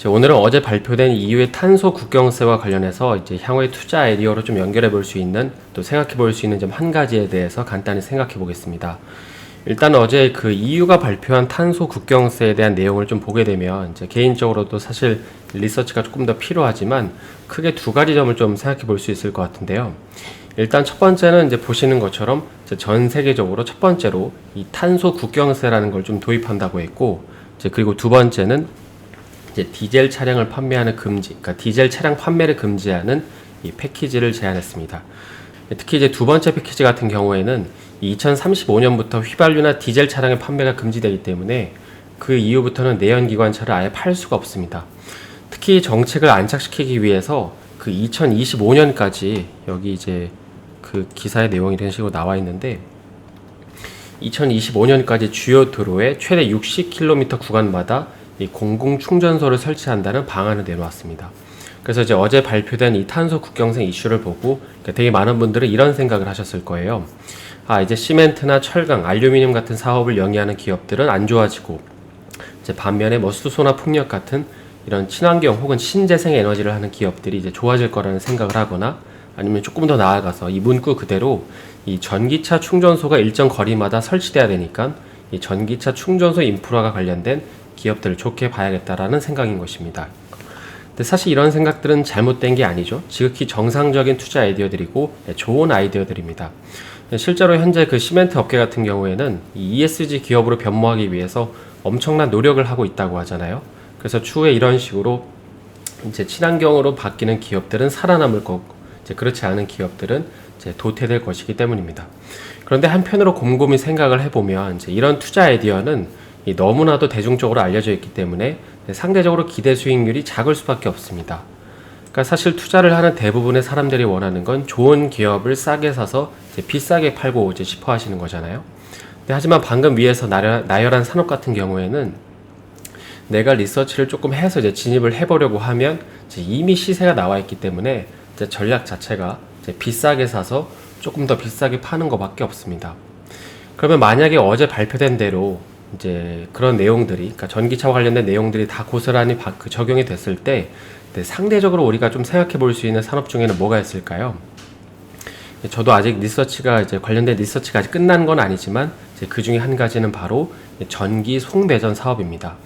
오늘은 어제 발표된 EU의 탄소 국경세와 관련해서 이제 향후의 투자 아이디어로 좀 연결해 볼 수 있는, 또 생각해 볼 수 있는 점 한 가지에 대해서 간단히 생각해 보겠습니다. 일단 어제 그 EU가 발표한 탄소 국경세에 대한 내용을 좀 보게 되면 이제 개인적으로도 사실 리서치가 조금 더 필요하지만 크게 두 가지 점을 좀 생각해 볼 수 있을 것 같은데요. 일단 첫 번째는 이제 보시는 것처럼 이제 전 세계적으로 첫 번째로 이 탄소 국경세라는 걸 좀 도입한다고 했고, 이제 그리고 두 번째는 이제 디젤 차량을 판매하는 금지, 그러니까 디젤 차량 판매를 금지하는 이 패키지를 제안했습니다. 특히 이제 두 번째 패키지 같은 경우에는 2035년부터 휘발유나 디젤 차량의 판매가 금지되기 때문에 그 이후부터는 내연기관차를 아예 팔 수가 없습니다. 특히 정책을 안착시키기 위해서 그 2025년까지 여기 이제 그 기사의 내용이 이런 식으로 나와 있는데 2025년까지 주요 도로에 최대 60km 구간마다 이 공공 충전소를 설치한다는 방안을 내놓았습니다. 그래서 이제 어제 발표된 이 탄소 국경세 이슈를 보고 되게 많은 분들은 이런 생각을 하셨을 거예요. 이제 시멘트나 철강, 알루미늄 같은 사업을 영위하는 기업들은 안 좋아지고, 이제 반면에 뭐 수소나 풍력 같은 이런 친환경 혹은 신재생 에너지를 하는 기업들이 이제 좋아질 거라는 생각을 하거나, 아니면 조금 더 나아가서 이 문구 그대로 이 전기차 충전소가 일정 거리마다 설치돼야 되니까 이 전기차 충전소 인프라가 관련된 기업들을 좋게 봐야겠다라는 생각인 것입니다. 근데 사실 이런 생각들은 잘못된 게 아니죠. 지극히 정상적인 투자 아이디어들이고 좋은 아이디어들입니다. 실제로 현재 그 시멘트 업계 같은 경우에는 이 ESG 기업으로 변모하기 위해서 엄청난 노력을 하고 있다고 하잖아요. 그래서 추후에 이런 식으로 이제 친환경으로 바뀌는 기업들은 살아남을 거고, 이제 그렇지 않은 기업들은 이제 도태될 것이기 때문입니다. 그런데 한편으로 곰곰이 생각을 해보면 이제 이런 투자 아이디어는 너무나도 대중적으로 알려져 있기 때문에 상대적으로 기대 수익률이 작을 수밖에 없습니다. 그러니까 사실 투자를 하는 대부분의 사람들이 원하는 건 좋은 기업을 싸게 사서 이제 비싸게 팔고 이제 싶어 하시는 거잖아요. 하지만 방금 위에서 나열한 산업 같은 경우에는 내가 리서치를 조금 해서 이제 진입을 해보려고 하면 이제 이미 시세가 나와 있기 때문에 이제 전략 자체가 이제 비싸게 사서 조금 더 비싸게 파는 것밖에 없습니다. 그러면 만약에 어제 발표된 대로 이제 그런 내용들이, 그러니까 전기차와 관련된 내용들이 다 고스란히 적용이 됐을 때 상대적으로 우리가 좀 생각해 볼 수 있는 산업 중에는 뭐가 있을까요? 저도 아직 리서치가 이제 관련된 리서치가 아직 끝난 건 아니지만 그 중에 한 가지는 바로 전기 송배전 사업입니다.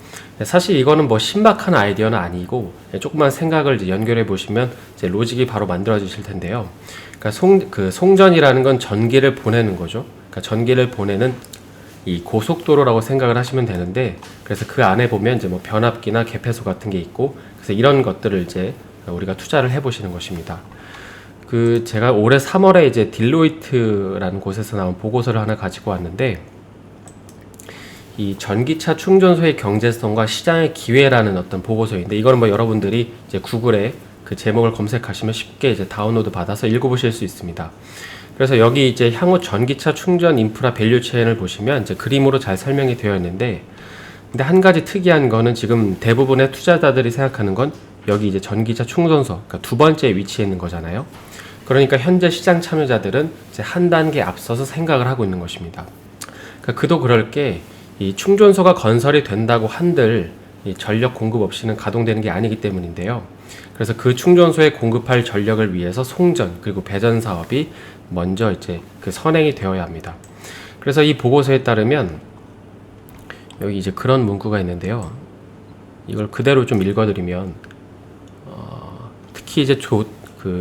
사실 이거는 뭐 신박한 아이디어는 아니고 조금만 생각을 이제 연결해 보시면 이제 로직이 바로 만들어지실 텐데요. 그러니까 송전이라는 건 전기를 보내는 거죠. 그러니까 전기를 보내는 이 고속도로라고 생각을 하시면 되는데, 그래서 그 안에 보면 이제 뭐 변압기나 개폐소 같은 게 있고, 그래서 이런 것들을 이제 우리가 투자를 해보시는 것입니다. 제가 올해 3월에 이제 딜로이트라는 곳에서 나온 보고서를 하나 가지고 왔는데, 이 전기차 충전소의 경제성과 시장의 기회라는 어떤 보고서인데, 이거는 뭐 여러분들이 이제 구글에 그 제목을 검색하시면 쉽게 이제 다운로드 받아서 읽어보실 수 있습니다. 그래서 여기 이제 향후 전기차 충전 인프라 밸류 체인을 보시면 이제 그림으로 잘 설명이 되어 있는데, 근데 한 가지 특이한 거는 지금 대부분의 투자자들이 생각하는 건 여기 이제 전기차 충전소, 그러니까 두 번째에 위치해 있는 거잖아요. 그러니까 현재 시장 참여자들은 이제 한 단계 앞서서 생각을 하고 있는 것입니다. 그러니까 그도 그럴 게 이 충전소가 건설이 된다고 한들 이 전력 공급 없이는 가동되는 게 아니기 때문인데요. 그래서 그 충전소에 공급할 전력을 위해서 송전 그리고 배전 사업이 먼저 이제 그 선행이 되어야 합니다. 그래서 이 보고서에 따르면 여기 이제 그런 문구가 있는데요. 이걸 그대로 좀 읽어드리면 특히 이제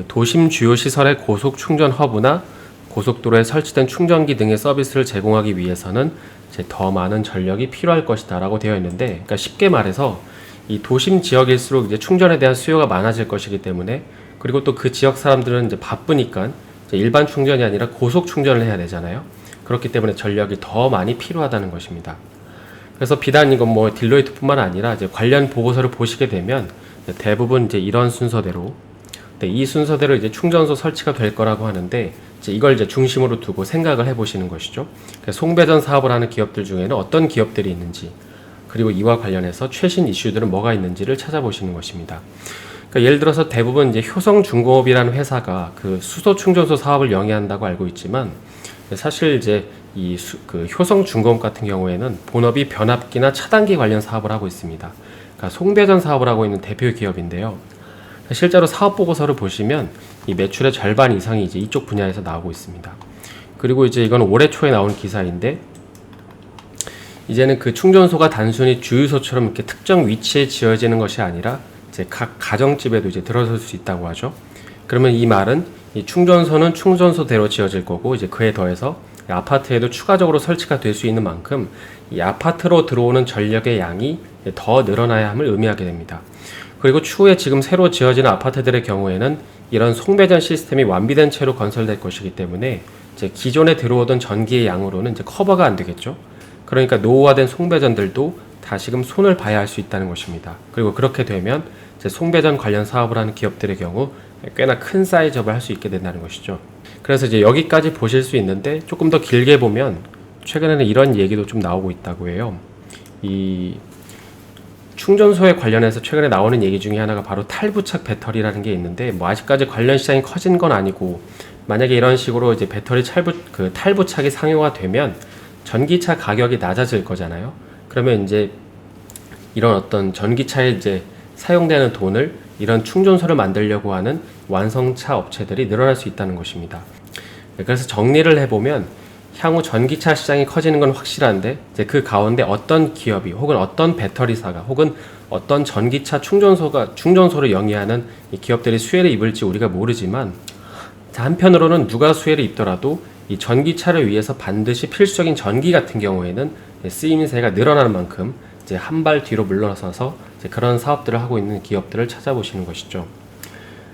도심 주요 시설의 고속 충전 허브나 고속도로에 설치된 충전기 등의 서비스를 제공하기 위해서는 이제 더 많은 전력이 필요할 것이다라고 되어 있는데, 그러니까 쉽게 말해서 이 도심 지역일수록 이제 충전에 대한 수요가 많아질 것이기 때문에, 그리고 또 그 지역 사람들은 이제 바쁘니까 이제 일반 충전이 아니라 고속 충전을 해야 되잖아요. 그렇기 때문에 전력이 더 많이 필요하다는 것입니다. 그래서 비단 이건 뭐 딜로이트뿐만 아니라 이제 관련 보고서를 보시게 되면 대부분 이제 이런 순서대로, 이 순서대로 이제 충전소 설치가 될 거라고 하는데, 이걸 이제 중심으로 두고 생각을 해보시는 것이죠. 송배전 사업을 하는 기업들 중에는 어떤 기업들이 있는지, 그리고 이와 관련해서 최신 이슈들은 뭐가 있는지를 찾아보시는 것입니다. 그러니까 예를 들어서 대부분 이제 효성중공업이라는 회사가 그 수소 충전소 사업을 영위한다고 알고 있지만, 사실 이제 그 효성중공업 같은 경우에는 본업이 변압기나 차단기 관련 사업을 하고 있습니다. 그러니까 송배전 사업을 하고 있는 대표 기업인데요. 실제로 사업 보고서를 보시면 이 매출의 절반 이상이 이제 이쪽 분야에서 나오고 있습니다. 그리고 이제 이건 올해 초에 나온 기사인데, 이제는 그 충전소가 단순히 주유소처럼 이렇게 특정 위치에 지어지는 것이 아니라 이제 각 가정집에도 이제 들어설 수 있다고 하죠. 그러면 이 말은 이 충전소는 충전소대로 지어질 거고, 이제 그에 더해서 아파트에도 추가적으로 설치가 될 수 있는 만큼 이 아파트로 들어오는 전력의 양이 더 늘어나야 함을 의미하게 됩니다. 그리고 추후에 지금 새로 지어지는 아파트들의 경우에는 이런 송배전 시스템이 완비된 채로 건설될 것이기 때문에 이제 기존에 들어오던 전기의 양으로는 이제 커버가 안 되겠죠. 그러니까 노후화된 송배전들도 다시금 손을 봐야 할 수 있다는 것입니다. 그리고 그렇게 되면 이제 송배전 관련 사업을 하는 기업들의 경우 꽤나 큰 사이즈업을 할 수 있게 된다는 것이죠. 그래서 이제 여기까지 보실 수 있는데, 조금 더 길게 보면 최근에는 이런 얘기도 좀 나오고 있다고 해요. 이 충전소에 관련해서 최근에 나오는 얘기 중에 하나가 바로 탈부착 배터리라는 게 있는데, 뭐 아직까지 관련 시장이 커진 건 아니고, 만약에 이런 식으로 이제 배터리 탈부착이 상용화 되면 전기차 가격이 낮아질 거잖아요. 그러면 이제 이런 어떤 전기차에 이제 사용되는 돈을 이런 충전소를 만들려고 하는 완성차 업체들이 늘어날 수 있다는 것입니다. 그래서 정리를 해보면 향후 전기차 시장이 커지는 건 확실한데, 이제 그 가운데 어떤 기업이 혹은 어떤 배터리사가 혹은 어떤 전기차 충전소를 영위하는 이 기업들이 수혜를 입을지 우리가 모르지만, 한편으로는 누가 수혜를 입더라도 이 전기차를 위해서 반드시 필수적인 전기 같은 경우에는 쓰임새가 늘어나는 만큼 이제 한 발 뒤로 물러서서 이제 그런 사업들을 하고 있는 기업들을 찾아보시는 것이죠.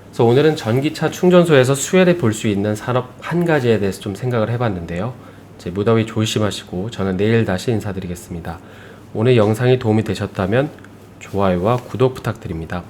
그래서 오늘은 전기차 충전소에서 수혜를 볼 수 있는 산업 한 가지에 대해서 좀 생각을 해봤는데요. 이제 무더위 조심하시고 저는 내일 다시 인사드리겠습니다. 오늘 영상이 도움이 되셨다면 좋아요와 구독 부탁드립니다.